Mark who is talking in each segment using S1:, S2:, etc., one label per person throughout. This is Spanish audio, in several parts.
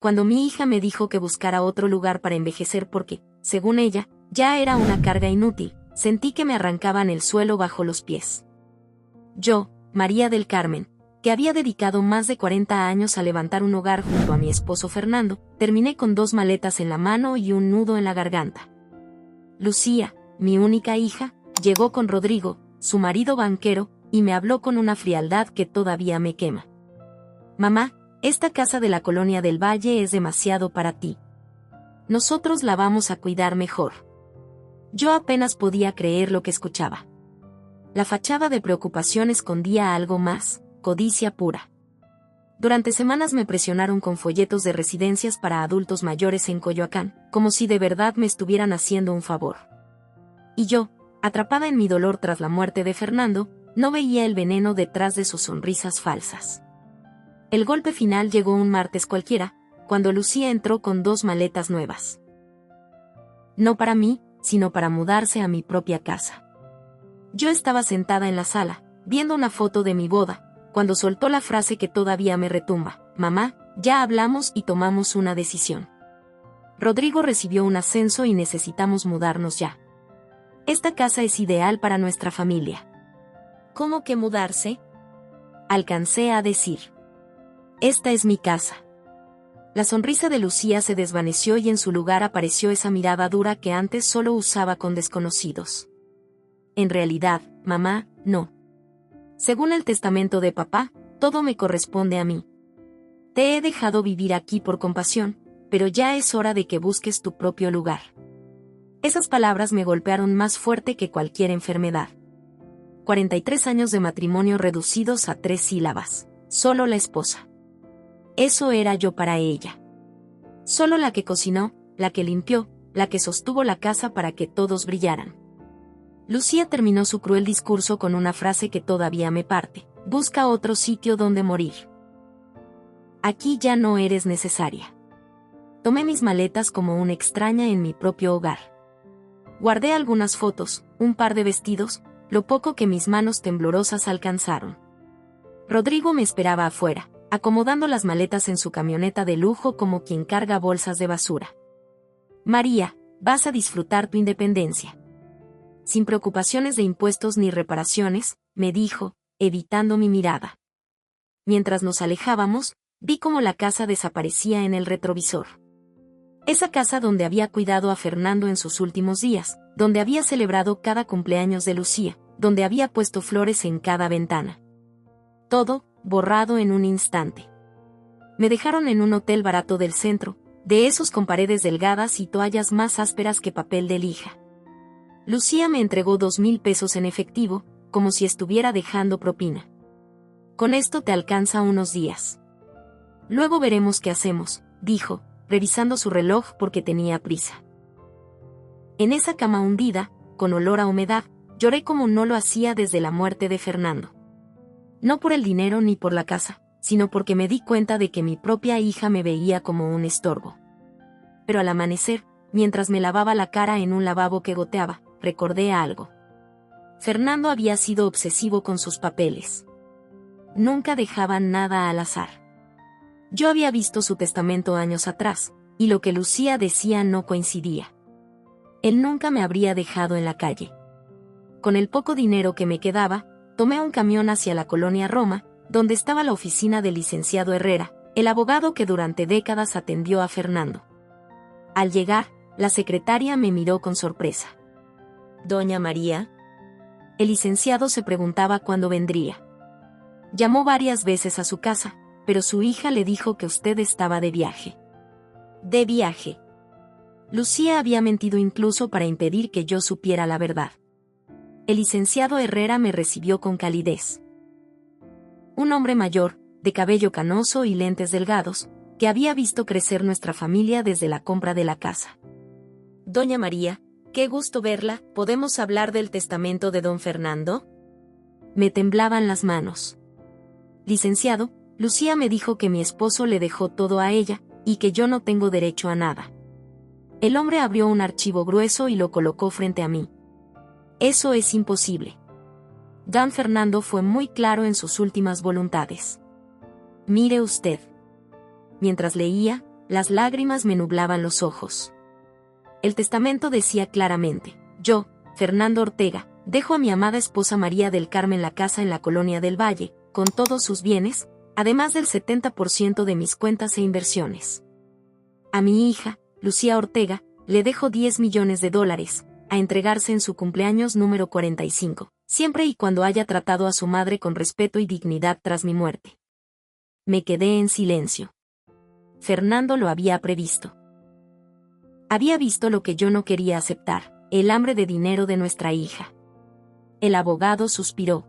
S1: cuando mi hija me dijo que buscara otro lugar para envejecer porque, según ella, ya era una carga inútil, sentí que me arrancaban el suelo bajo los pies. Yo, María del Carmen, que había dedicado más de 40 años a levantar un hogar junto a mi esposo Fernando, terminé con 2 maletas en la mano y un nudo en la garganta. Lucía, mi única hija, llegó con Rodrigo, su marido banquero, y me habló con una frialdad que todavía me quema. Mamá, esta casa de la Colonia del Valle es demasiado para ti. Nosotros la vamos a cuidar mejor. Yo apenas podía creer lo que escuchaba. La fachada de preocupación escondía algo más, codicia pura. Durante semanas me presionaron con folletos de residencias para adultos mayores en Coyoacán, como si de verdad me estuvieran haciendo un favor. Y yo, atrapada en mi dolor tras la muerte de Fernando, no veía el veneno detrás de sus sonrisas falsas. El golpe final llegó un martes cualquiera, cuando Lucía entró con 2 maletas nuevas. No para mí, sino para mudarse a mi propia casa. Yo estaba sentada en la sala, viendo una foto de mi boda, cuando soltó la frase que todavía me retumba: mamá, ya hablamos y tomamos una decisión. Rodrigo recibió un ascenso y necesitamos mudarnos ya. Esta casa es ideal para nuestra familia. ¿Cómo que mudarse? Alcancé a decir. Esta es mi casa. La sonrisa de Lucía se desvaneció y en su lugar apareció esa mirada dura que antes solo usaba con desconocidos. En realidad, mamá, no. Según el testamento de papá, todo me corresponde a mí. Te he dejado vivir aquí por compasión, pero ya es hora de que busques tu propio lugar. Esas palabras me golpearon más fuerte que cualquier enfermedad. 43 años de matrimonio reducidos a 3 sílabas. Solo la esposa. Eso era yo para ella. Solo la que cocinó, la que limpió, la que sostuvo la casa para que todos brillaran. Lucía terminó su cruel discurso con una frase que todavía me parte: busca otro sitio donde morir. Aquí ya no eres necesaria. Tomé mis maletas como una extraña en mi propio hogar. Guardé algunas fotos, un par de vestidos, lo poco que mis manos temblorosas alcanzaron. Rodrigo me esperaba afuera, acomodando las maletas en su camioneta de lujo como quien carga bolsas de basura. María, vas a disfrutar tu independencia. Sin preocupaciones de impuestos ni reparaciones, me dijo, evitando mi mirada. Mientras nos alejábamos, vi cómo la casa desaparecía en el retrovisor. Esa casa donde había cuidado a Fernando en sus últimos días, donde había celebrado cada cumpleaños de Lucía, donde había puesto flores en cada ventana. Todo, borrado en un instante. Me dejaron en un hotel barato del centro, de esos con paredes delgadas y toallas más ásperas que papel de lija. Lucía me entregó 2,000 pesos en efectivo, como si estuviera dejando propina. Con esto te alcanza unos días. Luego veremos qué hacemos, dijo, revisando su reloj porque tenía prisa. En esa cama hundida, con olor a humedad, lloré como no lo hacía desde la muerte de Fernando. No por el dinero ni por la casa, sino porque me di cuenta de que mi propia hija me veía como un estorbo. Pero al amanecer, mientras me lavaba la cara en un lavabo que goteaba, recordé algo. Fernando había sido obsesivo con sus papeles. Nunca dejaba nada al azar. Yo había visto su testamento años atrás, y lo que Lucía decía no coincidía. Él nunca me habría dejado en la calle. Con el poco dinero que me quedaba, tomé un camión hacia la colonia Roma, donde estaba la oficina del licenciado Herrera, el abogado que durante décadas atendió a Fernando. Al llegar, la secretaria me miró con sorpresa. ¿Doña María? El licenciado se preguntaba cuándo vendría. Llamó varias veces a su casa, pero su hija le dijo que usted estaba de viaje. ¿De viaje? Lucía había mentido incluso para impedir que yo supiera la verdad. El licenciado Herrera me recibió con calidez. Un hombre mayor, de cabello canoso y lentes delgados, que había visto crecer nuestra familia desde la compra de la casa. Doña María, qué gusto verla, ¿podemos hablar del testamento de don Fernando? Me temblaban las manos. Licenciado, Lucía me dijo que mi esposo le dejó todo a ella, y que yo no tengo derecho a nada. El hombre abrió un archivo grueso y lo colocó frente a mí. Eso es imposible. Don Fernando fue muy claro en sus últimas voluntades. Mire usted. Mientras leía, las lágrimas me nublaban los ojos. El testamento decía claramente: yo, Fernando Ortega, dejo a mi amada esposa María del Carmen la casa en la Colonia del Valle, con todos sus bienes, además del 70% de mis cuentas e inversiones. A mi hija, Lucía Ortega, le dejo $10 millones, a entregarse en su cumpleaños número 45, siempre y cuando haya tratado a su madre con respeto y dignidad tras mi muerte. Me quedé en silencio. Fernando lo había previsto. Había visto lo que yo no quería aceptar, el hambre de dinero de nuestra hija. El abogado suspiró.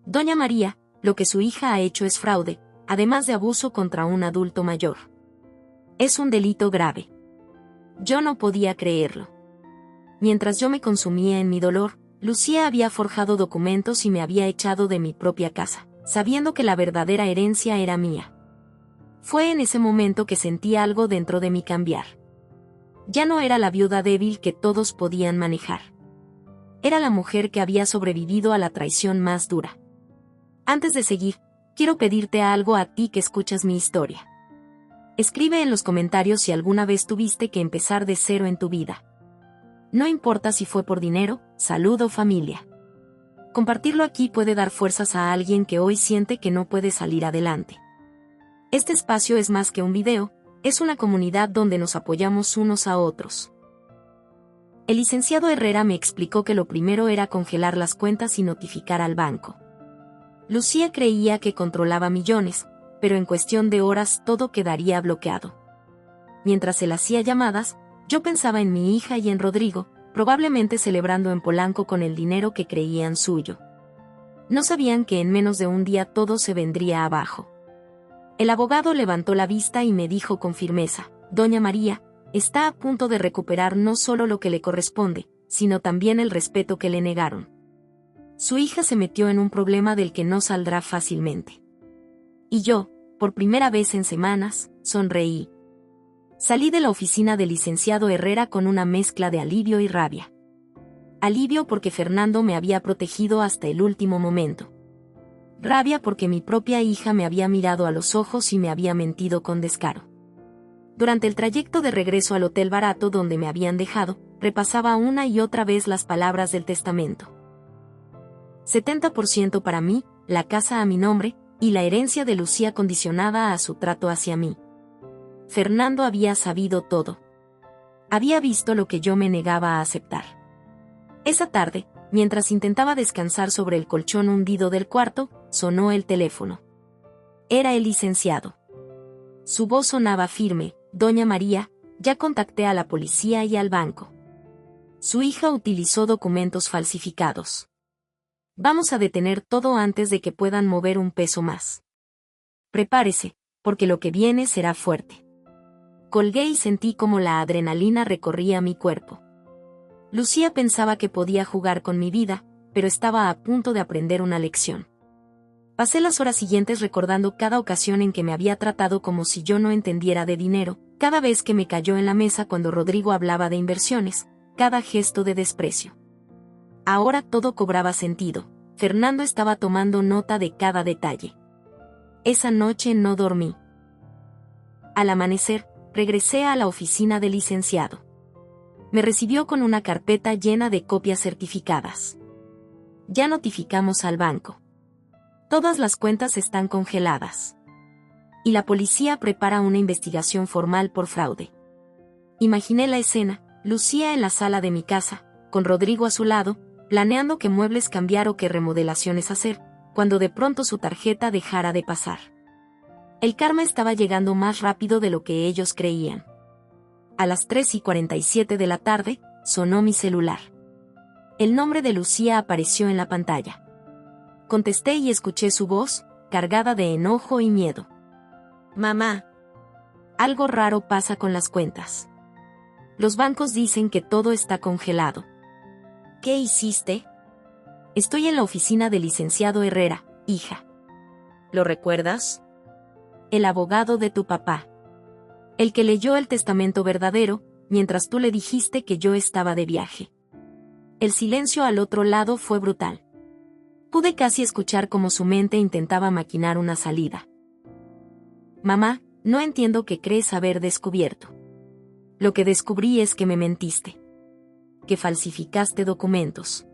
S1: Doña María, lo que su hija ha hecho es fraude, además de abuso contra un adulto mayor. Es un delito grave. Yo no podía creerlo. Mientras yo me consumía en mi dolor, Lucía había forjado documentos y me había echado de mi propia casa, sabiendo que la verdadera herencia era mía. Fue en ese momento que sentí algo dentro de mí cambiar. Ya no era la viuda débil que todos podían manejar. Era la mujer que había sobrevivido a la traición más dura. Antes de seguir, quiero pedirte algo a ti que escuchas mi historia. Escribe en los comentarios si alguna vez tuviste que empezar de cero en tu vida. No importa si fue por dinero, salud o familia. Compartirlo aquí puede dar fuerzas a alguien que hoy siente que no puede salir adelante. Este espacio es más que un video, es una comunidad donde nos apoyamos unos a otros. El licenciado Herrera me explicó que lo primero era congelar las cuentas y notificar al banco. Lucía creía que controlaba millones, pero en cuestión de horas todo quedaría bloqueado. Mientras él hacía llamadas, yo pensaba en mi hija y en Rodrigo, probablemente celebrando en Polanco con el dinero que creían suyo. No sabían que en menos de un día todo se vendría abajo. El abogado levantó la vista y me dijo con firmeza: Doña María, está a punto de recuperar no solo lo que le corresponde, sino también el respeto que le negaron. Su hija se metió en un problema del que no saldrá fácilmente. Y yo, por primera vez en semanas, sonreí. Salí de la oficina del licenciado Herrera con una mezcla de alivio y rabia. Alivio porque Fernando me había protegido hasta el último momento. Rabia porque mi propia hija me había mirado a los ojos y me había mentido con descaro. Durante el trayecto de regreso al hotel barato donde me habían dejado, repasaba una y otra vez las palabras del testamento. 70% para mí, la casa a mi nombre, y la herencia de Lucía condicionada a su trato hacia mí. Fernando había sabido todo. Había visto lo que yo me negaba a aceptar. Esa tarde, mientras intentaba descansar sobre el colchón hundido del cuarto, sonó el teléfono. Era el licenciado. Su voz sonaba firme: Doña María, ya contacté a la policía y al banco. Su hija utilizó documentos falsificados. Vamos a detener todo antes de que puedan mover un peso más. Prepárese, porque lo que viene será fuerte. Colgué y sentí como la adrenalina recorría mi cuerpo. Lucía pensaba que podía jugar con mi vida, pero estaba a punto de aprender una lección. Pasé las horas siguientes recordando cada ocasión en que me había tratado como si yo no entendiera de dinero, cada vez que me cayó en la mesa cuando Rodrigo hablaba de inversiones, cada gesto de desprecio. Ahora todo cobraba sentido. Fernando estaba tomando nota de cada detalle. Esa noche no dormí. Al amanecer, regresé a la oficina del licenciado. Me recibió con una carpeta llena de copias certificadas. Ya notificamos al banco. Todas las cuentas están congeladas. Y la policía prepara una investigación formal por fraude. Imaginé la escena: Lucía en la sala de mi casa, con Rodrigo a su lado, planeando qué muebles cambiar o qué remodelaciones hacer, cuando de pronto su tarjeta dejara de pasar. El karma estaba llegando más rápido de lo que ellos creían. A las 3:47 de la tarde, sonó mi celular. El nombre de Lucía apareció en la pantalla. Contesté y escuché su voz, cargada de enojo y miedo. Mamá. Algo raro pasa con las cuentas. Los bancos dicen que todo está congelado. ¿Qué hiciste? Estoy en la oficina del licenciado Herrera, hija. ¿Lo recuerdas? El abogado de tu papá. El que leyó el testamento verdadero, mientras tú le dijiste que yo estaba de viaje. El silencio al otro lado fue brutal. Pude casi escuchar cómo su mente intentaba maquinar una salida. Mamá, no entiendo qué crees haber descubierto. Lo que descubrí es que me mentiste. Que falsificaste documentos.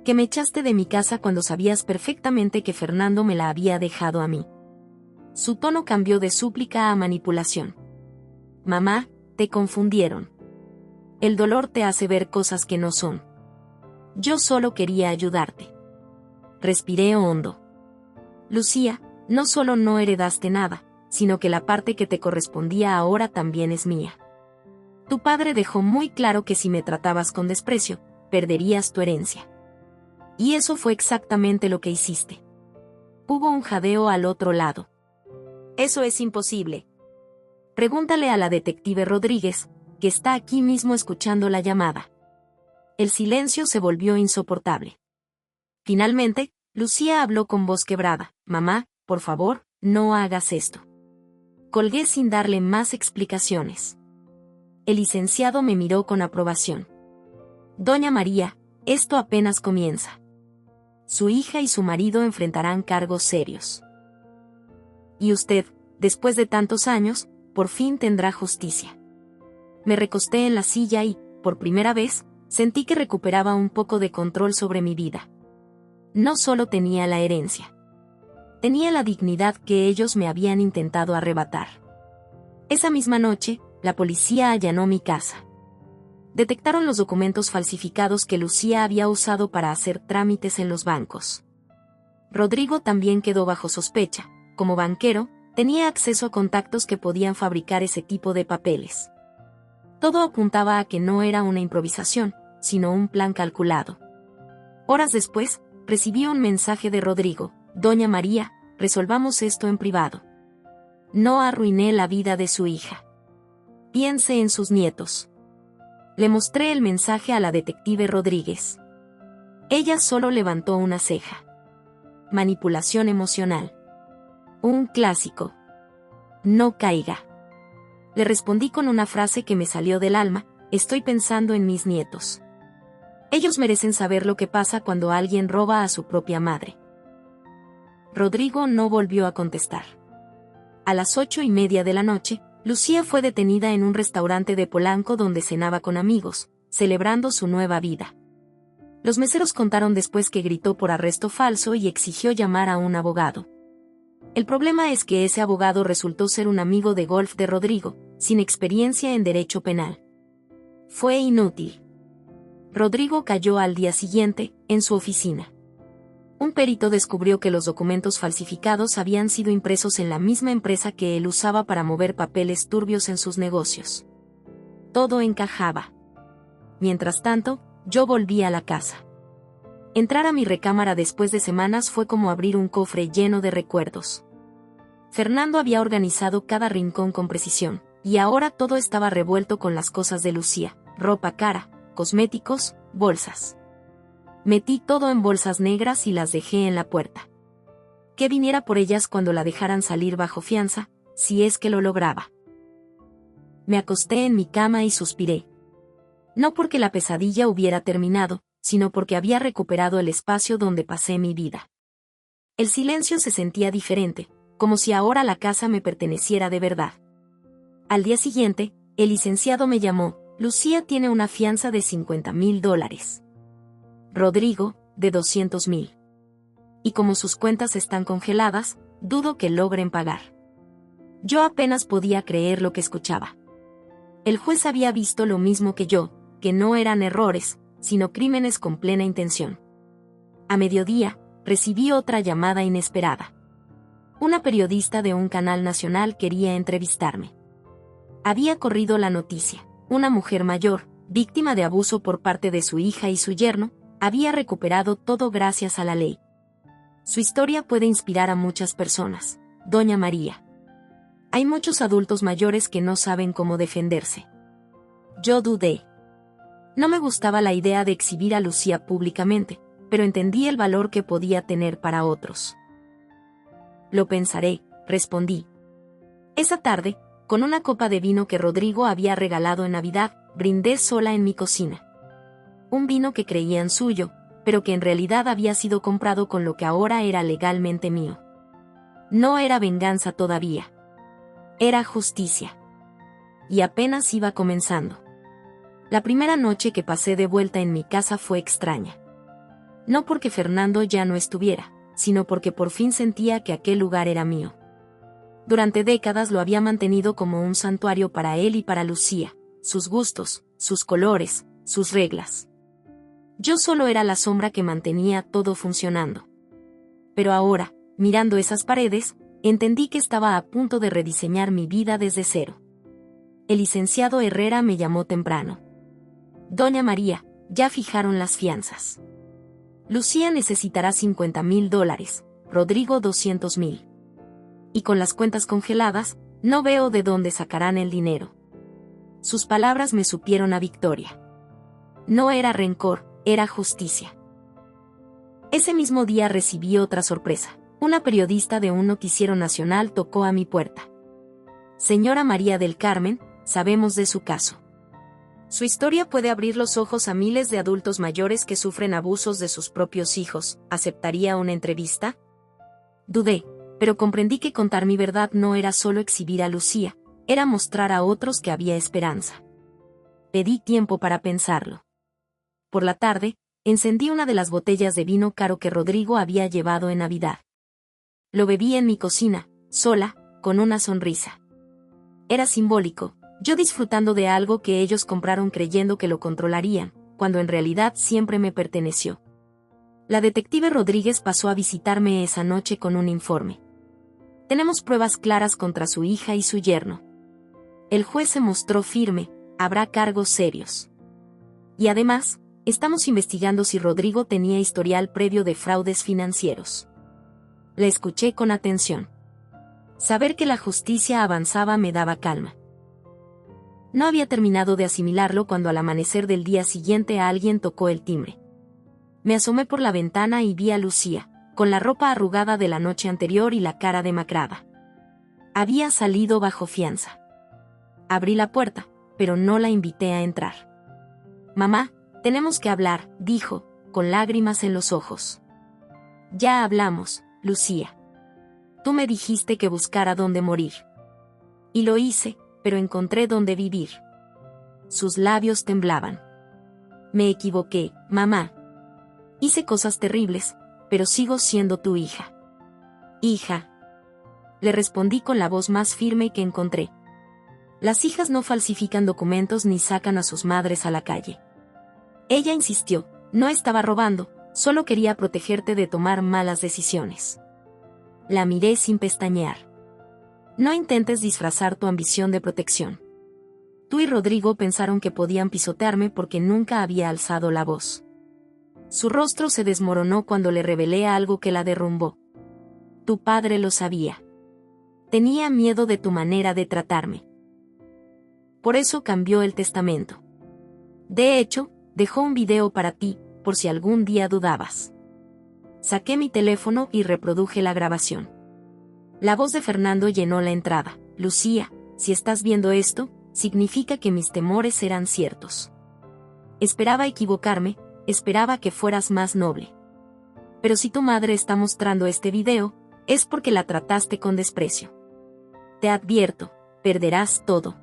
S1: Que me echaste de mi casa cuando sabías perfectamente que Fernando me la había dejado a mí. Su tono cambió de súplica a manipulación. Mamá, te confundieron. El dolor te hace ver cosas que no son. Yo solo quería ayudarte. Respiré hondo. Lucía, no solo no heredaste nada, sino que la parte que te correspondía ahora también es mía. Tu padre dejó muy claro que si me tratabas con desprecio, perderías tu herencia. Y eso fue exactamente lo que hiciste. Hubo un jadeo al otro lado. Eso es imposible. Pregúntale a la detective Rodríguez, que está aquí mismo escuchando la llamada. El silencio se volvió insoportable. Finalmente, Lucía habló con voz quebrada. Mamá, por favor, no hagas esto. Colgué sin darle más explicaciones. El licenciado me miró con aprobación. Doña María, esto apenas comienza. Su hija y su marido enfrentarán cargos serios. Y usted, después de tantos años, por fin tendrá justicia. Me recosté en la silla y, por primera vez, sentí que recuperaba un poco de control sobre mi vida. No solo tenía la herencia. Tenía la dignidad que ellos me habían intentado arrebatar. Esa misma noche, la policía allanó mi casa. Detectaron los documentos falsificados que Lucía había usado para hacer trámites en los bancos. Rodrigo también quedó bajo sospecha. Como banquero, tenía acceso a contactos que podían fabricar ese tipo de papeles. Todo apuntaba a que no era una improvisación, sino un plan calculado. Horas después, recibí un mensaje de Rodrigo. Doña María, resolvamos esto en privado. No arruiné la vida de su hija. Piense en sus nietos. Le mostré el mensaje a la detective Rodríguez. Ella solo levantó una ceja. Manipulación emocional. Un clásico. No caiga. Le respondí con una frase que me salió del alma. Estoy pensando en mis nietos. Ellos merecen saber lo que pasa cuando alguien roba a su propia madre. Rodrigo no volvió a contestar. A las 8:30 de la noche, Lucía fue detenida en un restaurante de Polanco donde cenaba con amigos, celebrando su nueva vida. Los meseros contaron después que gritó por arresto falso y exigió llamar a un abogado. El problema es que ese abogado resultó ser un amigo de golf de Rodrigo, sin experiencia en derecho penal. Fue inútil. Rodrigo cayó al día siguiente, en su oficina. Un perito descubrió que los documentos falsificados habían sido impresos en la misma empresa que él usaba para mover papeles turbios en sus negocios. Todo encajaba. Mientras tanto, yo volví a la casa. Entrar a mi recámara después de semanas fue como abrir un cofre lleno de recuerdos. Fernando había organizado cada rincón con precisión, y ahora todo estaba revuelto con las cosas de Lucía: ropa cara, cosméticos, bolsas. Metí todo en bolsas negras y las dejé en la puerta. Que viniera por ellas cuando la dejaran salir bajo fianza, si es que lo lograba. Me acosté en mi cama y suspiré. No porque la pesadilla hubiera terminado, sino porque había recuperado el espacio donde pasé mi vida. El silencio se sentía diferente, como si ahora la casa me perteneciera de verdad. Al día siguiente, el licenciado me llamó. Lucía tiene una fianza de $50,000. Rodrigo, de 200,000. Y como sus cuentas están congeladas, dudo que logren pagar. Yo apenas podía creer lo que escuchaba. El juez había visto lo mismo que yo, que no eran errores, sino crímenes con plena intención. A mediodía, recibí otra llamada inesperada. Una periodista de un canal nacional quería entrevistarme. Había corrido la noticia. Una mujer mayor, víctima de abuso por parte de su hija y su yerno, había recuperado todo gracias a la ley. Su historia puede inspirar a muchas personas, Doña María. Hay muchos adultos mayores que no saben cómo defenderse. Yo dudé. No me gustaba la idea de exhibir a Lucía públicamente, pero entendí el valor que podía tener para otros. Lo pensaré, respondí. Esa tarde, con una copa de vino que Rodrigo había regalado en Navidad, brindé sola en mi cocina. Un vino que creían suyo, pero que en realidad había sido comprado con lo que ahora era legalmente mío. No era venganza todavía. Era justicia. Y apenas iba comenzando. La primera noche que pasé de vuelta en mi casa fue extraña. No porque Fernando ya no estuviera, sino porque por fin sentía que aquel lugar era mío. Durante décadas lo había mantenido como un santuario para él y para Lucía, sus gustos, sus colores, sus reglas. Yo solo era la sombra que mantenía todo funcionando. Pero ahora, mirando esas paredes, entendí que estaba a punto de rediseñar mi vida desde cero. El licenciado Herrera me llamó temprano. Doña María, ya fijaron las fianzas. Lucía necesitará $50,000, Rodrigo 200,000. Y con las cuentas congeladas, no veo de dónde sacarán el dinero. Sus palabras me supieron a victoria. No era rencor, era justicia. Ese mismo día recibí otra sorpresa. Una periodista de un noticiero nacional tocó a mi puerta. Señora María del Carmen, sabemos de su caso. Su historia puede abrir los ojos a miles de adultos mayores que sufren abusos de sus propios hijos. ¿Aceptaría una entrevista? Dudé, pero comprendí que contar mi verdad no era solo exhibir a Lucía, era mostrar a otros que había esperanza. Pedí tiempo para pensarlo. Por la tarde, encendí una de las botellas de vino caro que Rodrigo había llevado en Navidad. Lo bebí en mi cocina, sola, con una sonrisa. Era simbólico, yo disfrutando de algo que ellos compraron creyendo que lo controlarían, cuando en realidad siempre me perteneció. La detective Rodríguez pasó a visitarme esa noche con un informe. Tenemos pruebas claras contra su hija y su yerno. El juez se mostró firme, habrá cargos serios. Y además, estamos investigando si Rodrigo tenía historial previo de fraudes financieros. La escuché con atención. Saber que la justicia avanzaba me daba calma. No había terminado de asimilarlo cuando al amanecer del día siguiente alguien tocó el timbre. Me asomé por la ventana y vi a Lucía, con la ropa arrugada de la noche anterior y la cara demacrada. Había salido bajo fianza. Abrí la puerta, pero no la invité a entrar. Mamá, tenemos que hablar, dijo, con lágrimas en los ojos. Ya hablamos, Lucía. Tú me dijiste que buscara dónde morir. Y lo hice, pero encontré dónde vivir. Sus labios temblaban. Me equivoqué, mamá. Hice cosas terribles, pero sigo siendo tu hija. Hija. Le respondí con la voz más firme que encontré. Las hijas no falsifican documentos ni sacan a sus madres a la calle. Ella insistió, no estaba robando, solo quería protegerte de tomar malas decisiones. La miré sin pestañear. No intentes disfrazar tu ambición de protección. Tú y Rodrigo pensaron que podían pisotearme porque nunca había alzado la voz. Su rostro se desmoronó cuando le revelé algo que la derrumbó. Tu padre lo sabía. Tenía miedo de tu manera de tratarme. Por eso cambió el testamento. De hecho, dejó un video para ti, por si algún día dudabas. Saqué mi teléfono y reproduje la grabación. La voz de Fernando llenó la entrada. Lucía, si estás viendo esto, significa que mis temores eran ciertos. Esperaba equivocarme, esperaba que fueras más noble. Pero si tu madre está mostrando este video, es porque la trataste con desprecio. Te advierto, perderás todo.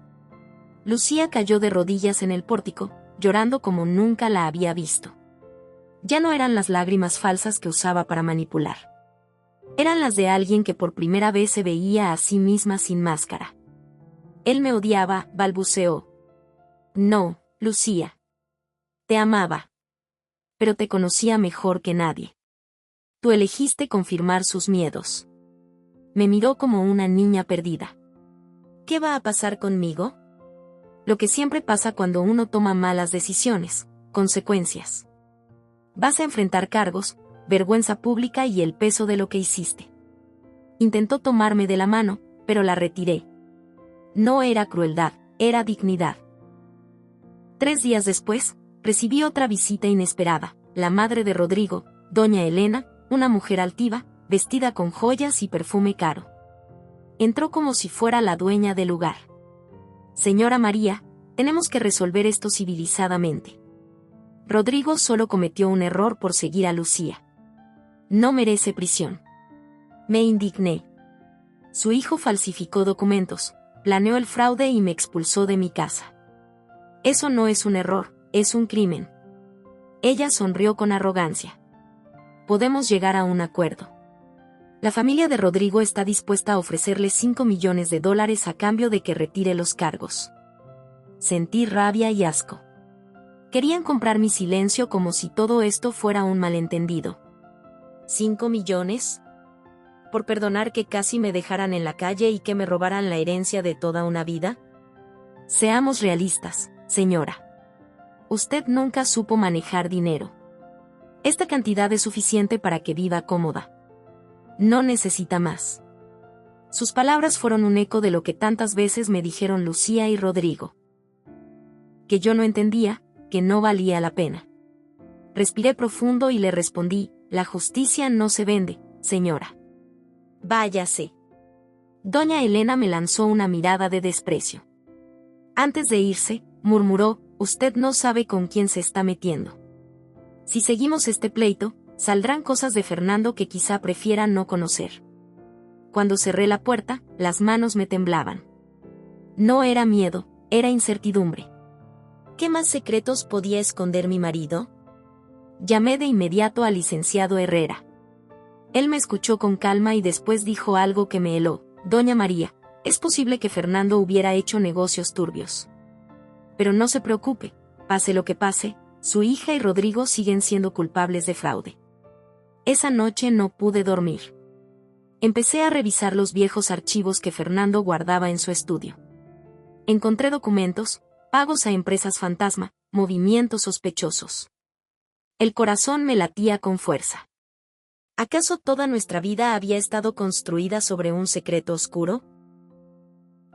S1: Lucía cayó de rodillas en el pórtico, llorando como nunca la había visto. Ya no eran las lágrimas falsas que usaba para manipular. Eran las de alguien que por primera vez se veía a sí misma sin máscara. Él me odiaba, balbuceó. No, Lucía. Te amaba. Pero te conocía mejor que nadie. Tú elegiste confirmar sus miedos. Me miró como una niña perdida. ¿Qué va a pasar conmigo? Lo que siempre pasa cuando uno toma malas decisiones, consecuencias. Vas a enfrentar cargos, vergüenza pública y el peso de lo que hiciste. Intentó tomarme de la mano, pero la retiré. No era crueldad, era dignidad. 3 días después, recibí otra visita inesperada, la madre de Rodrigo, doña Elena, una mujer altiva, vestida con joyas y perfume caro. Entró como si fuera la dueña del lugar. Señora María, tenemos que resolver esto civilizadamente. Rodrigo solo cometió un error por seguir a Lucía. No merece prisión. Me indigné. Su hijo falsificó documentos, planeó el fraude y me expulsó de mi casa. Eso no es un error, es un crimen. Ella sonrió con arrogancia. Podemos llegar a un acuerdo. La familia de Rodrigo está dispuesta a ofrecerle $5 millones a cambio de que retire los cargos. Sentí rabia y asco. Querían comprar mi silencio como si todo esto fuera un malentendido. ¿5 millones? ¿Por perdonar que casi me dejaran en la calle y que me robaran la herencia de toda una vida? Seamos realistas, señora. Usted nunca supo manejar dinero. Esta cantidad es suficiente para que viva cómoda. No necesita más. Sus palabras fueron un eco de lo que tantas veces me dijeron Lucía y Rodrigo. Que yo no entendía, que no valía la pena. Respiré profundo y le respondí, la justicia no se vende, señora. Váyase. Doña Elena me lanzó una mirada de desprecio. Antes de irse, murmuró, usted no sabe con quién se está metiendo. Si seguimos este pleito, saldrán cosas de Fernando que quizá prefiera no conocer. Cuando cerré la puerta, las manos me temblaban. No era miedo, era incertidumbre. ¿Qué más secretos podía esconder mi marido? Llamé de inmediato al licenciado Herrera. Él me escuchó con calma y después dijo algo que me heló. Doña María, es posible que Fernando hubiera hecho negocios turbios. Pero no se preocupe, pase lo que pase, su hija y Rodrigo siguen siendo culpables de fraude. Esa noche no pude dormir. Empecé a revisar los viejos archivos que Fernando guardaba en su estudio. Encontré documentos, pagos a empresas fantasma, movimientos sospechosos. El corazón me latía con fuerza. ¿Acaso toda nuestra vida había estado construida sobre un secreto oscuro?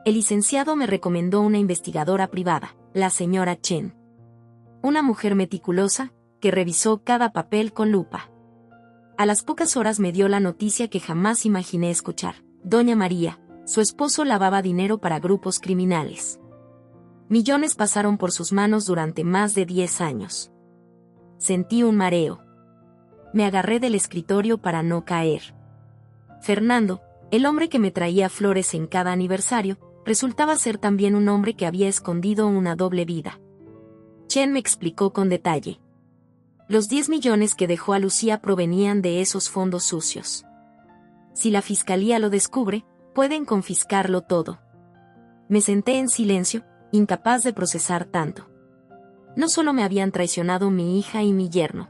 S1: El licenciado me recomendó una investigadora privada, la señora Chen. Una mujer meticulosa, que revisó cada papel con lupa. A las pocas horas me dio la noticia que jamás imaginé escuchar. Doña María, su esposo lavaba dinero para grupos criminales. Millones pasaron por sus manos durante más de 10 años. Sentí un mareo. Me agarré del escritorio para no caer. Fernando, el hombre que me traía flores en cada aniversario, resultaba ser también un hombre que había escondido una doble vida. Chen me explicó con detalle. Los 10 millones que dejó a Lucía provenían de esos fondos sucios. Si la fiscalía lo descubre, pueden confiscarlo todo. Me senté en silencio, incapaz de procesar tanto. No solo me habían traicionado mi hija y mi yerno.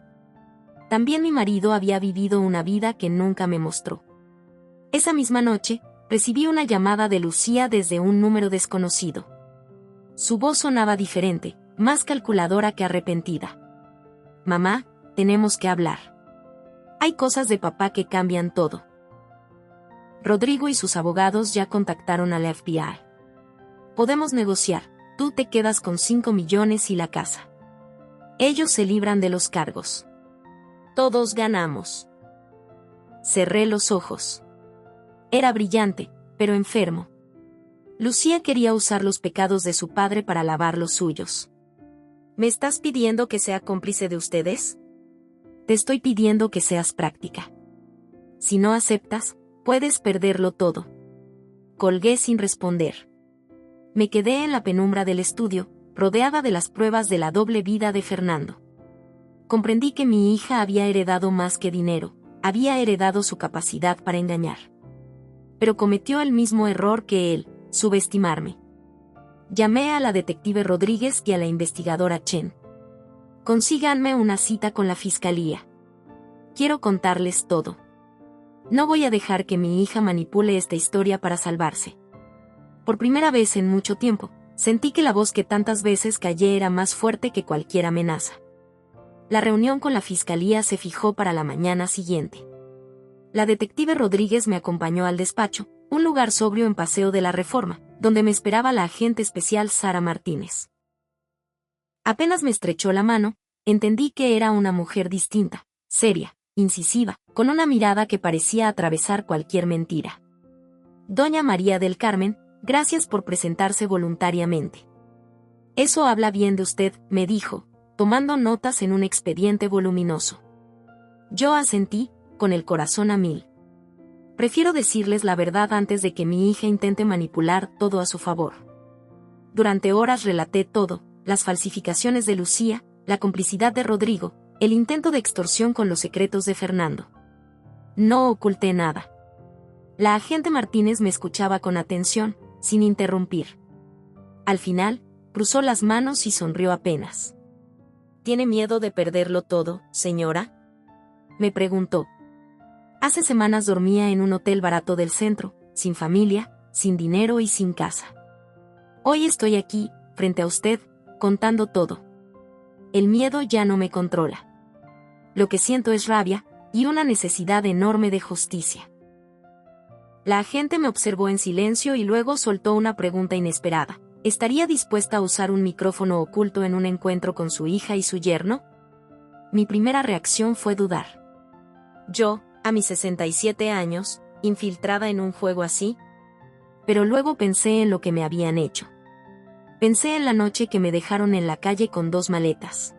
S1: También mi marido había vivido una vida que nunca me mostró. Esa misma noche, recibí una llamada de Lucía desde un número desconocido. Su voz sonaba diferente, más calculadora que arrepentida. Mamá, tenemos que hablar. Hay cosas de papá que cambian todo. Rodrigo y sus abogados ya contactaron al FBI. Podemos negociar, tú te quedas con 5 millones y la casa. Ellos se libran de los cargos. Todos ganamos. Cerré los ojos. Era brillante, pero enfermo. Lucía quería usar los pecados de su padre para lavar los suyos. ¿Me estás pidiendo que sea cómplice de ustedes? Te estoy pidiendo que seas práctica. Si no aceptas, puedes perderlo todo. Colgué sin responder. Me quedé en la penumbra del estudio, rodeada de las pruebas de la doble vida de Fernando. Comprendí que mi hija había heredado más que dinero, había heredado su capacidad para engañar. Pero cometió el mismo error que él, subestimarme. Llamé a la detective Rodríguez y a la investigadora Chen. Consíganme una cita con la fiscalía. Quiero contarles todo. No voy a dejar que mi hija manipule esta historia para salvarse. Por primera vez en mucho tiempo, sentí que la voz que tantas veces callé era más fuerte que cualquier amenaza. La reunión con la fiscalía se fijó para la mañana siguiente. La detective Rodríguez me acompañó al despacho, un lugar sobrio en Paseo de la Reforma, donde me esperaba la agente especial Sara Martínez. Apenas me estrechó la mano, entendí que era una mujer distinta, seria, incisiva, con una mirada que parecía atravesar cualquier mentira. Doña María del Carmen, gracias por presentarse voluntariamente. Eso habla bien de usted, me dijo, tomando notas en un expediente voluminoso. Yo asentí, con el corazón a mil. Prefiero decirles la verdad antes de que mi hija intente manipular todo a su favor. Durante horas relaté todo, las falsificaciones de Lucía, la complicidad de Rodrigo, el intento de extorsión con los secretos de Fernando. No oculté nada. La agente Martínez me escuchaba con atención, sin interrumpir. Al final, cruzó las manos y sonrió apenas. ¿Tiene miedo de perderlo todo, señora?, me preguntó. Hace semanas dormía en un hotel barato del centro, sin familia, sin dinero y sin casa. Hoy estoy aquí, frente a usted, contando todo. El miedo ya no me controla. Lo que siento es rabia, y una necesidad enorme de justicia. La agente me observó en silencio y luego soltó una pregunta inesperada. ¿Estaría dispuesta a usar un micrófono oculto en un encuentro con su hija y su yerno? Mi primera reacción fue dudar. Yo, a mis 67 años, infiltrada en un juego así. Pero luego pensé en lo que me habían hecho. Pensé en la noche que me dejaron en la calle con 2 maletas.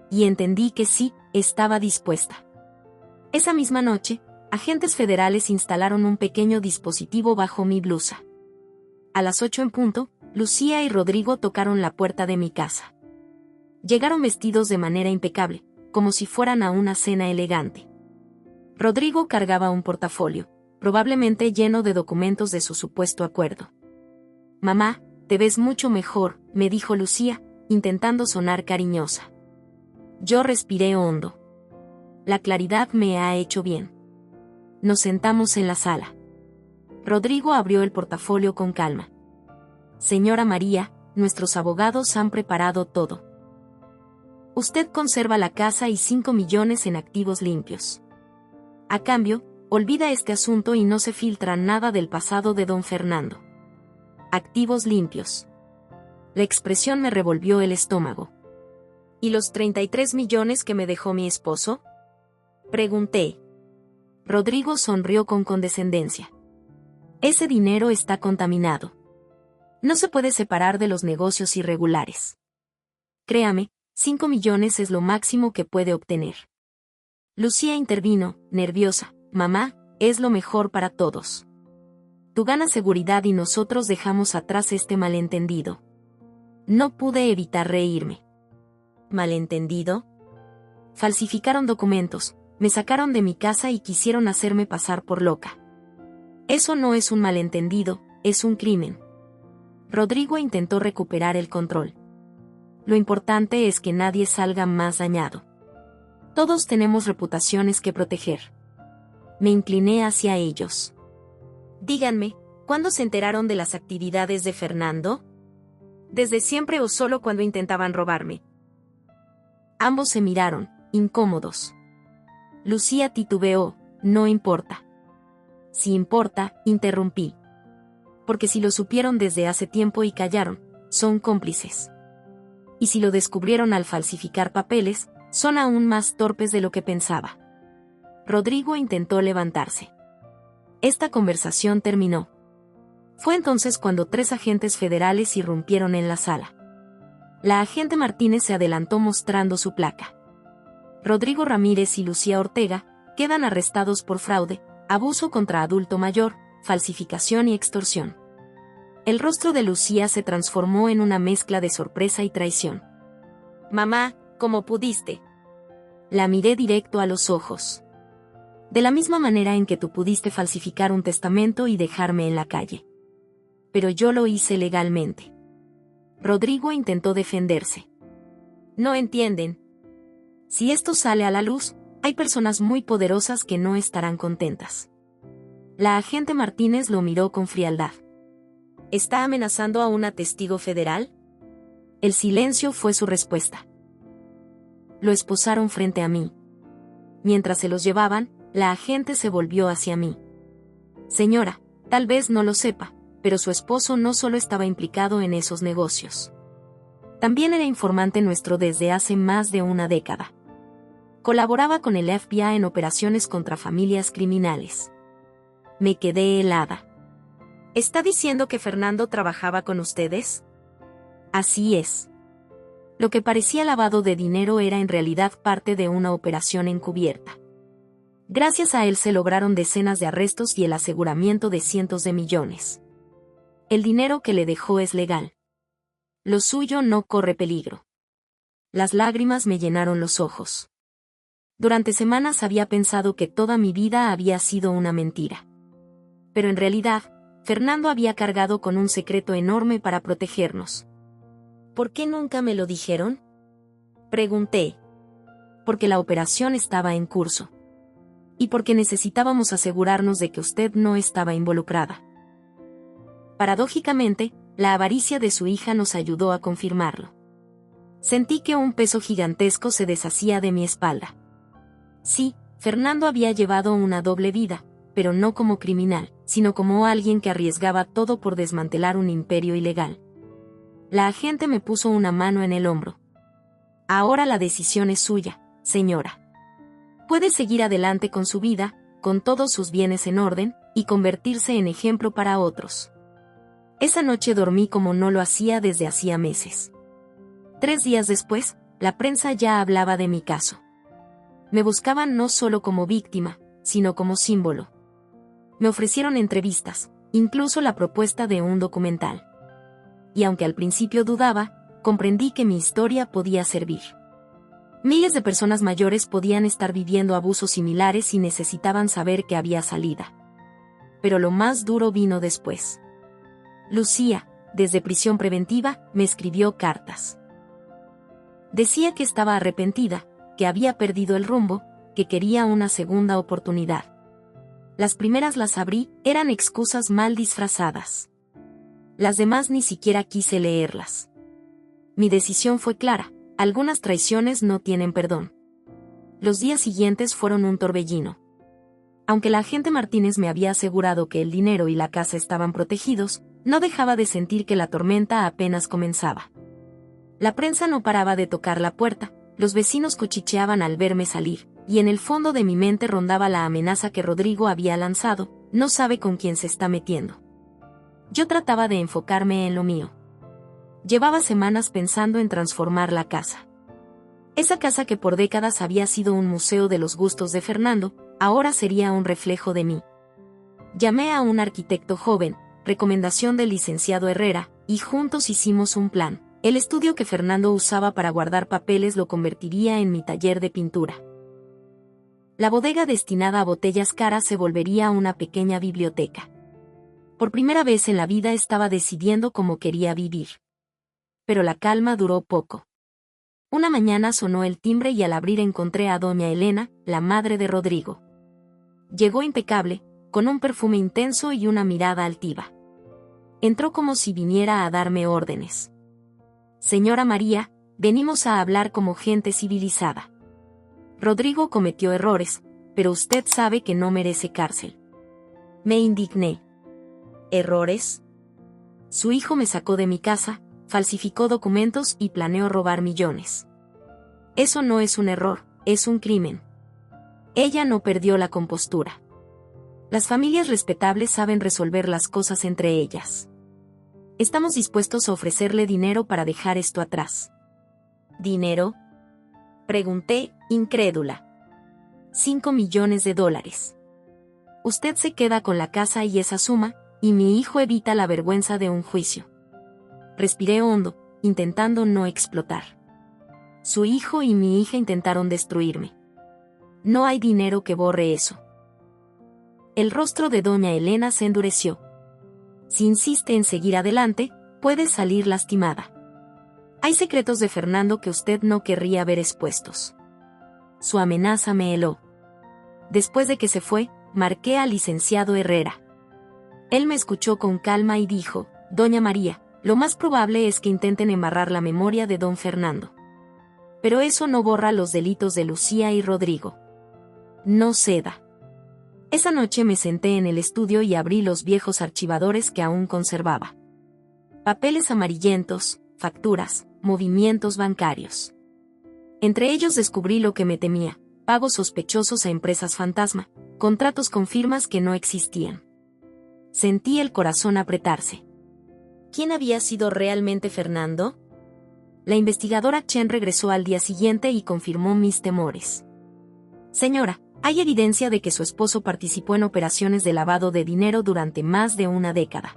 S1: Y entendí que sí, estaba dispuesta. Esa misma noche, agentes federales instalaron un pequeño dispositivo bajo mi blusa. A las 8 en punto, Lucía y Rodrigo tocaron la puerta de mi casa. Llegaron vestidos de manera impecable, como si fueran a una cena elegante. Rodrigo cargaba un portafolio, probablemente lleno de documentos de su supuesto acuerdo. «Mamá, te ves mucho mejor», me dijo Lucía, intentando sonar cariñosa. Yo respiré hondo. La claridad me ha hecho bien. Nos sentamos en la sala. Rodrigo abrió el portafolio con calma. «Señora María, nuestros abogados han preparado todo. Usted conserva la casa y 5 millones en activos limpios. A cambio, olvida este asunto y no se filtra nada del pasado de don Fernando. Activos limpios». La expresión me revolvió el estómago. ¿Y los 33 millones que me dejó mi esposo?, pregunté. Rodrigo sonrió con condescendencia. Ese dinero está contaminado. No se puede separar de los negocios irregulares. Créame, 5 millones es lo máximo que puede obtener. Lucía intervino, nerviosa. «Mamá, es lo mejor para todos. Tú ganas seguridad y nosotros dejamos atrás este malentendido». No pude evitar reírme. ¿Malentendido? Falsificaron documentos, me sacaron de mi casa y quisieron hacerme pasar por loca. Eso no es un malentendido, es un crimen. Rodrigo intentó recuperar el control. Lo importante es que nadie salga más dañado. Todos tenemos reputaciones que proteger. Me incliné hacia ellos. Díganme, ¿cuándo se enteraron de las actividades de Fernando? ¿Desde siempre o solo cuando intentaban robarme? Ambos se miraron, incómodos. Lucía titubeó. «No importa». «Sí importa», interrumpí. «Porque si lo supieron desde hace tiempo y callaron, son cómplices. Y si lo descubrieron al falsificar papeles, son aún más torpes de lo que pensaba». Rodrigo intentó levantarse. Esta conversación terminó. Fue entonces cuando 3 agentes federales irrumpieron en la sala. La agente Martínez se adelantó mostrando su placa. Rodrigo Ramírez y Lucía Ortega quedan arrestados por fraude, abuso contra adulto mayor, falsificación y extorsión. El rostro de Lucía se transformó en una mezcla de sorpresa y traición. «Mamá, ¿cómo pudiste?». La miré directo a los ojos. «De la misma manera en que tú pudiste falsificar un testamento y dejarme en la calle. Pero yo lo hice legalmente». Rodrigo intentó defenderse. «No entienden. Si esto sale a la luz, hay personas muy poderosas que no estarán contentas». La agente Martínez lo miró con frialdad. ¿Está amenazando a una testigo federal? El silencio fue su respuesta. Lo esposaron frente a mí. Mientras se los llevaban, la agente se volvió hacia mí. «Señora, tal vez no lo sepa, pero su esposo no solo estaba implicado en esos negocios. También era informante nuestro desde hace más de una década. Colaboraba con el FBI en operaciones contra familias criminales». Me quedé helada. ¿Está diciendo que Fernando trabajaba con ustedes? Así es. Lo que parecía lavado de dinero era en realidad parte de una operación encubierta. Gracias a él se lograron decenas de arrestos y el aseguramiento de cientos de millones. El dinero que le dejó es legal. Lo suyo no corre peligro. Las lágrimas me llenaron los ojos. Durante semanas había pensado que toda mi vida había sido una mentira. Pero en realidad, Fernando había cargado con un secreto enorme para protegernos. ¿Por qué nunca me lo dijeron?, pregunté. Porque la operación estaba en curso. Y porque necesitábamos asegurarnos de que usted no estaba involucrada. Paradójicamente, la avaricia de su hija nos ayudó a confirmarlo. Sentí que un peso gigantesco se deshacía de mi espalda. Sí, Fernando había llevado una doble vida, pero no como criminal, sino como alguien que arriesgaba todo por desmantelar un imperio ilegal. La agente me puso una mano en el hombro. Ahora la decisión es suya, señora. Puede seguir adelante con su vida, con todos sus bienes en orden, y convertirse en ejemplo para otros. Esa noche dormí como no lo hacía desde hacía meses. 3 días después, la prensa ya hablaba de mi caso. Me buscaban no solo como víctima, sino como símbolo. Me ofrecieron entrevistas, incluso la propuesta de un documental. Y aunque al principio dudaba, comprendí que mi historia podía servir. Miles de personas mayores podían estar viviendo abusos similares y necesitaban saber que había salida. Pero lo más duro vino después. Lucía, desde prisión preventiva, me escribió cartas. Decía que estaba arrepentida, que había perdido el rumbo, que quería una segunda oportunidad. Las primeras las abrí, eran excusas mal disfrazadas. Las demás ni siquiera quise leerlas. Mi decisión fue clara, algunas traiciones no tienen perdón. Los días siguientes fueron un torbellino. Aunque la agente Martínez me había asegurado que el dinero y la casa estaban protegidos, no dejaba de sentir que la tormenta apenas comenzaba. La prensa no paraba de tocar la puerta, los vecinos cuchicheaban al verme salir, y en el fondo de mi mente rondaba la amenaza que Rodrigo había lanzado: no sabe con quién se está metiendo. Yo trataba de enfocarme en lo mío. Llevaba semanas pensando en transformar la casa. Esa casa que por décadas había sido un museo de los gustos de Fernando, ahora sería un reflejo de mí. Llamé a un arquitecto joven, recomendación del licenciado Herrera, y juntos hicimos un plan. El estudio que Fernando usaba para guardar papeles lo convertiría en mi taller de pintura. La bodega destinada a botellas caras se volvería una pequeña biblioteca. Por primera vez en la vida estaba decidiendo cómo quería vivir. Pero la calma duró poco. Una mañana sonó el timbre y al abrir encontré a doña Elena, la madre de Rodrigo. Llegó impecable, con un perfume intenso y una mirada altiva. Entró como si viniera a darme órdenes. Señora María, venimos a hablar como gente civilizada. Rodrigo cometió errores, pero usted sabe que no merece cárcel. Me indigné. ¿Errores? Su hijo me sacó de mi casa, falsificó documentos y planeó robar millones. Eso no es un error, es un crimen. Ella no perdió la compostura. Las familias respetables saben resolver las cosas entre ellas. Estamos dispuestos a ofrecerle dinero para dejar esto atrás. ¿Dinero?, pregunté, incrédula. $5 millones. Usted se queda con la casa y esa suma, y mi hijo evita la vergüenza de un juicio. Respiré hondo, intentando no explotar. Su hijo y mi hija intentaron destruirme. No hay dinero que borre eso. El rostro de doña Elena se endureció. Si insiste en seguir adelante, puede salir lastimada. Hay secretos de Fernando que usted no querría ver expuestos. Su amenaza me heló. Después de que se fue, marqué al licenciado Herrera. Él me escuchó con calma y dijo: Doña María, lo más probable es que intenten embarrar la memoria de don Fernando. Pero eso no borra los delitos de Lucía y Rodrigo. No ceda. Esa noche me senté en el estudio y abrí los viejos archivadores que aún conservaba. Papeles amarillentos, facturas, movimientos bancarios. Entre ellos descubrí lo que me temía: pagos sospechosos a empresas fantasma, contratos con firmas que no existían. Sentí el corazón apretarse. ¿Quién había sido realmente Fernando? La investigadora Chen regresó al día siguiente y confirmó mis temores. Señora, Hay evidencia de que su esposo participó en operaciones de lavado de dinero durante más de una década.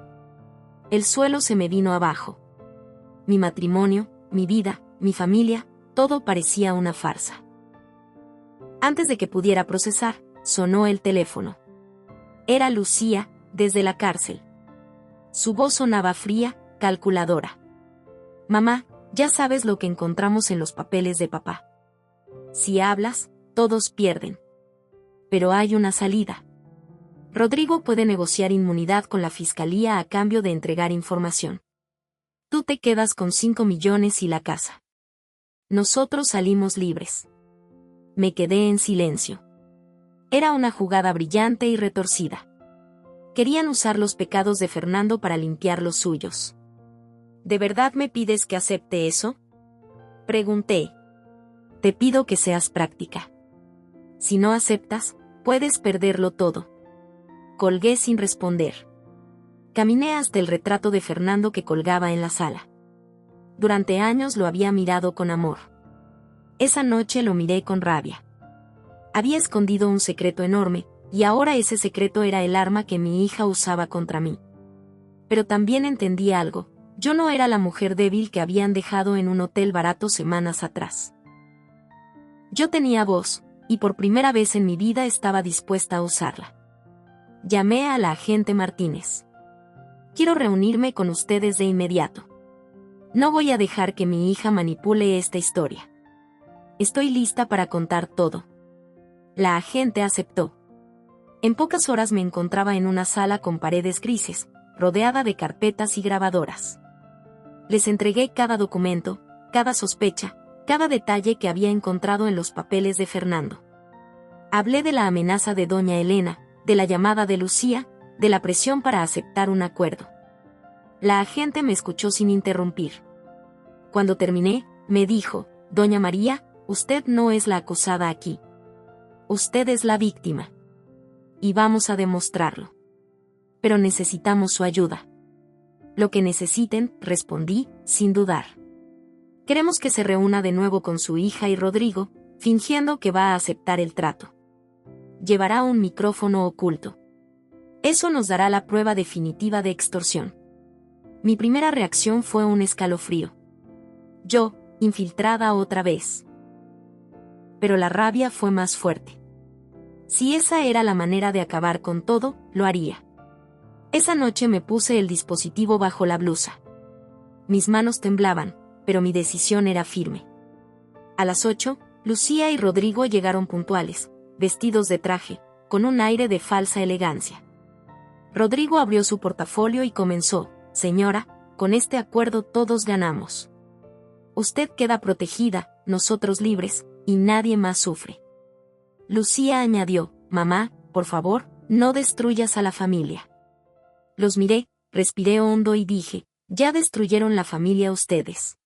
S1: El suelo se me vino abajo. Mi matrimonio, mi vida, mi familia, todo parecía una farsa. Antes de que pudiera procesar, sonó el teléfono. Era Lucía, desde la cárcel. Su voz sonaba fría, calculadora. Mamá, ya sabes lo que encontramos en los papeles de papá. Si hablas, todos pierden. Pero hay una salida. Rodrigo puede negociar inmunidad con la fiscalía a cambio de entregar información. Tú te quedas con 5 millones y la casa. Nosotros salimos libres. Me quedé en silencio. Era una jugada brillante y retorcida. Querían usar los pecados de Fernando para limpiar los suyos. ¿De verdad me pides que acepte eso?, pregunté. Te pido que seas práctica. Si no aceptas, puedes perderlo todo. Colgué sin responder. Caminé hasta el retrato de Fernando que colgaba en la sala. Durante años lo había mirado con amor. Esa noche lo miré con rabia. Había escondido un secreto enorme, y ahora ese secreto era el arma que mi hija usaba contra mí. Pero también entendí algo: yo no era la mujer débil que habían dejado en un hotel barato semanas atrás. Yo tenía voz, y por primera vez en mi vida estaba dispuesta a usarla. Llamé a la agente Martínez. Quiero reunirme con ustedes de inmediato. No voy a dejar que mi hija manipule esta historia. Estoy lista para contar todo. La agente aceptó. En pocas horas me encontraba en una sala con paredes grises, rodeada de carpetas y grabadoras. Les entregué cada documento, cada sospecha, cada detalle que había encontrado en los papeles de Fernando. Hablé de la amenaza de doña Elena, de la llamada de Lucía, de la presión para aceptar un acuerdo. La agente me escuchó sin interrumpir. Cuando terminé, me dijo: Doña María, usted no es la acusada aquí. Usted es la víctima. Y vamos a demostrarlo. Pero necesitamos su ayuda. Lo que necesiten, respondí, sin dudar. Queremos que se reúna de nuevo con su hija y Rodrigo, fingiendo que va a aceptar el trato. Llevará un micrófono oculto. Eso nos dará la prueba definitiva de extorsión. Mi primera reacción fue un escalofrío. Yo, infiltrada otra vez. Pero la rabia fue más fuerte. Si esa era la manera de acabar con todo, lo haría. Esa noche me puse el dispositivo bajo la blusa. Mis manos temblaban, pero mi decisión era firme. A las 8, Lucía y Rodrigo llegaron puntuales, vestidos de traje, con un aire de falsa elegancia. Rodrigo abrió su portafolio y comenzó: Señora, con este acuerdo todos ganamos. Usted queda protegida, nosotros libres, y nadie más sufre. Lucía añadió: Mamá, por favor, no destruyas a la familia. Los miré, respiré hondo y dije: ya destruyeron la familia ustedes.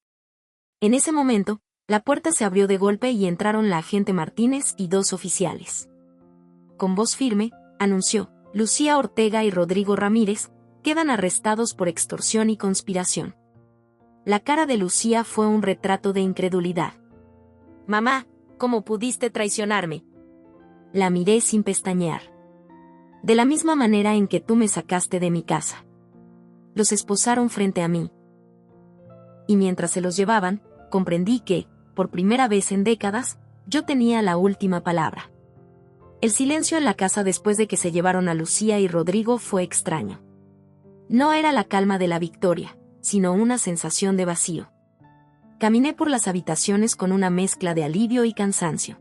S1: En ese momento, la puerta se abrió de golpe y entraron la agente Martínez y 2 oficiales. Con voz firme, anunció: Lucía Ortega y Rodrigo Ramírez quedan arrestados por extorsión y conspiración. La cara de Lucía fue un retrato de incredulidad. Mamá, ¿cómo pudiste traicionarme? La miré sin pestañear. De la misma manera en que tú me sacaste de mi casa. Los esposaron frente a mí. Y mientras se los llevaban, comprendí que, por primera vez en décadas, yo tenía la última palabra. El silencio en la casa después de que se llevaron a Lucía y Rodrigo fue extraño. No era la calma de la victoria, sino una sensación de vacío. Caminé por las habitaciones con una mezcla de alivio y cansancio.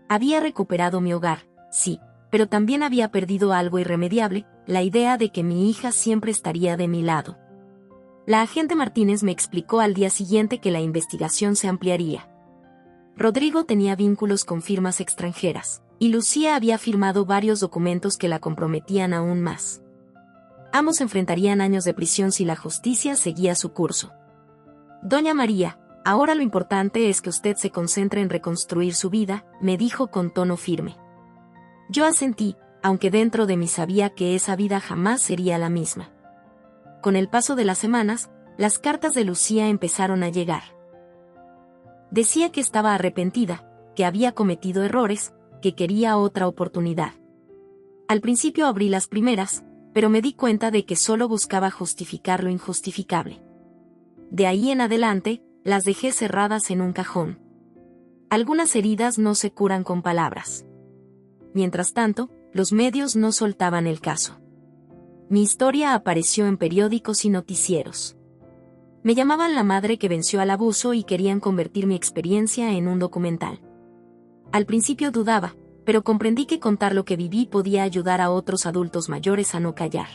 S1: Había recuperado mi hogar, sí, pero también había perdido algo irremediable, la idea de que mi hija siempre estaría de mi lado. La agente Martínez me explicó al día siguiente que la investigación se ampliaría. Rodrigo tenía vínculos con firmas extranjeras, y Lucía había firmado varios documentos que la comprometían aún más. Ambos enfrentarían años de prisión si la justicia seguía su curso. Doña María, ahora lo importante es que usted se concentre en reconstruir su vida, me dijo con tono firme. Yo asentí, aunque dentro de mí sabía que esa vida jamás sería la misma. Con el paso de las semanas, las cartas de Lucía empezaron a llegar. Decía que estaba arrepentida, que había cometido errores, que quería otra oportunidad. Al principio abrí las primeras, pero me di cuenta de que solo buscaba justificar lo injustificable. De ahí en adelante, las dejé cerradas en un cajón. Algunas heridas no se curan con palabras. Mientras tanto, los medios no soltaban el caso. Mi historia apareció en periódicos y noticieros. Me llamaban la madre que venció al abuso y querían convertir mi experiencia en un documental. Al principio dudaba, pero comprendí que contar lo que viví podía ayudar a otros adultos mayores a no callar.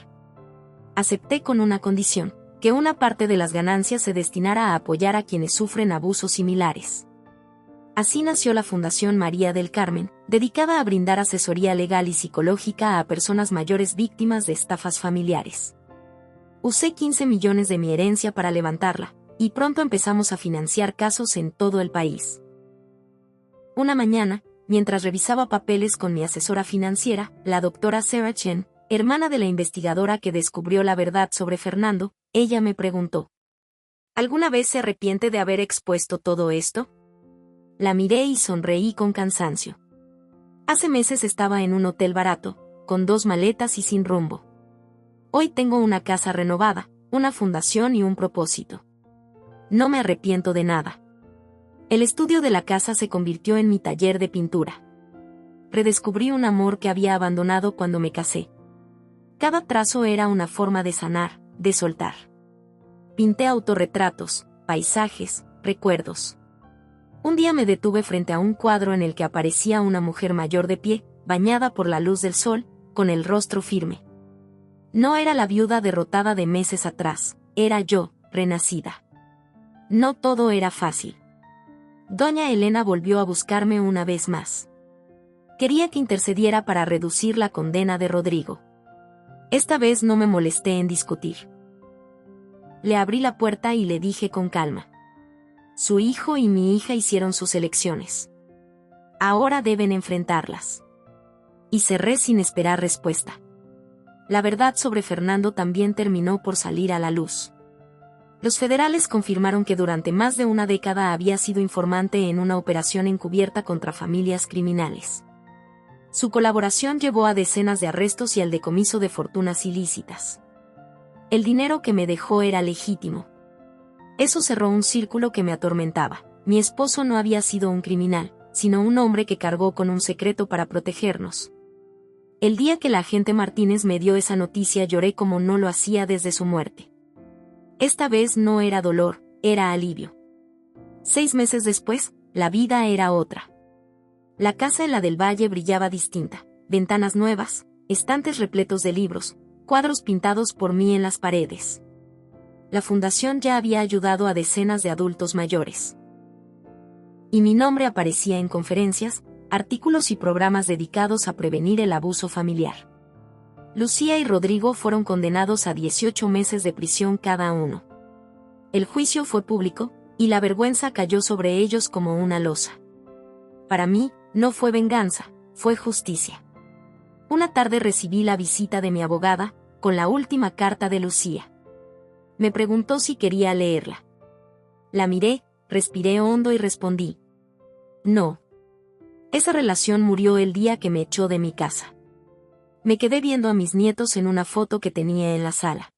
S1: Acepté con una condición, que una parte de las ganancias se destinara a apoyar a quienes sufren abusos similares. Así nació la Fundación María del Carmen, dedicada a brindar asesoría legal y psicológica a personas mayores víctimas de estafas familiares. Usé 15 millones de mi herencia para levantarla, y pronto empezamos a financiar casos en todo el país. Una mañana, mientras revisaba papeles con mi asesora financiera, la doctora Sarah Chen, hermana de la investigadora que descubrió la verdad sobre Fernando, ella me preguntó: ¿alguna vez se arrepiente de haber expuesto todo esto? La miré y sonreí con cansancio. Hace meses estaba en un hotel barato, con 2 maletas y sin rumbo. Hoy tengo una casa renovada, una fundación y un propósito. No me arrepiento de nada. El estudio de la casa se convirtió en mi taller de pintura. Redescubrí un amor que había abandonado cuando me casé. Cada trazo era una forma de sanar, de soltar. Pinté autorretratos, paisajes, recuerdos. Un día me detuve frente a un cuadro en el que aparecía una mujer mayor de pie, bañada por la luz del sol, con el rostro firme. No era la viuda derrotada de meses atrás, era yo, renacida. No todo era fácil. Doña Elena volvió a buscarme una vez más. Quería que intercediera para reducir la condena de Rodrigo. Esta vez no me molesté en discutir. Le abrí la puerta y le dije con calma: su hijo y mi hija hicieron sus elecciones. Ahora deben enfrentarlas. Y cerré sin esperar respuesta. La verdad sobre Fernando también terminó por salir a la luz. Los federales confirmaron que durante más de una década había sido informante en una operación encubierta contra familias criminales. Su colaboración llevó a decenas de arrestos y al decomiso de fortunas ilícitas. El dinero que me dejó era legítimo. Eso cerró un círculo que me atormentaba. Mi esposo no había sido un criminal, sino un hombre que cargó con un secreto para protegernos. El día que la agente Martínez me dio esa noticia lloré como no lo hacía desde su muerte. Esta vez no era dolor, era alivio. 6 meses después, la vida era otra. La casa en la del Valle brillaba distinta, ventanas nuevas, estantes repletos de libros, cuadros pintados por mí en las paredes. La fundación ya había ayudado a decenas de adultos mayores. Y mi nombre aparecía en conferencias, artículos y programas dedicados a prevenir el abuso familiar. Lucía y Rodrigo fueron condenados a 18 meses de prisión cada uno. El juicio fue público, y la vergüenza cayó sobre ellos como una losa. Para mí, no fue venganza, fue justicia. Una tarde recibí la visita de mi abogada, con la última carta de Lucía. Me preguntó si quería leerla. La miré, respiré hondo y respondí: no. Esa relación murió el día que me echó de mi casa. Me quedé viendo a mis nietos en una foto que tenía en la sala.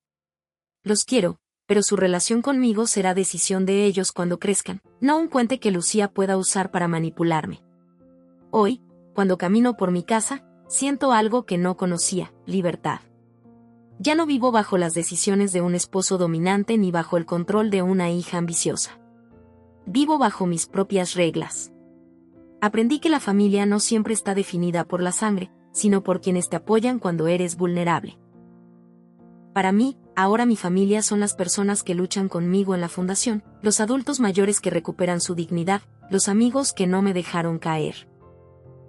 S1: Los quiero, pero su relación conmigo será decisión de ellos cuando crezcan, no un puente que Lucía pueda usar para manipularme. Hoy, cuando camino por mi casa, siento algo que no conocía: libertad. Ya no vivo bajo las decisiones de un esposo dominante ni bajo el control de una hija ambiciosa. Vivo bajo mis propias reglas. Aprendí que la familia no siempre está definida por la sangre, sino por quienes te apoyan cuando eres vulnerable. Para mí, ahora mi familia son las personas que luchan conmigo en la fundación, los adultos mayores que recuperan su dignidad, los amigos que no me dejaron caer.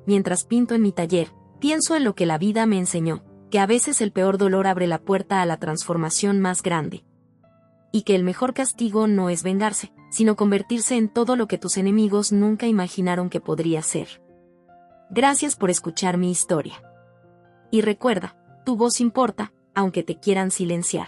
S1: Mientras pinto en mi taller, pienso en lo que la vida me enseñó, que a veces el peor dolor abre la puerta a la transformación más grande. Y que el mejor castigo no es vengarse, sino convertirse en todo lo que tus enemigos nunca imaginaron que podría ser. Gracias por escuchar mi historia. Y recuerda, tu voz importa, aunque te quieran silenciar.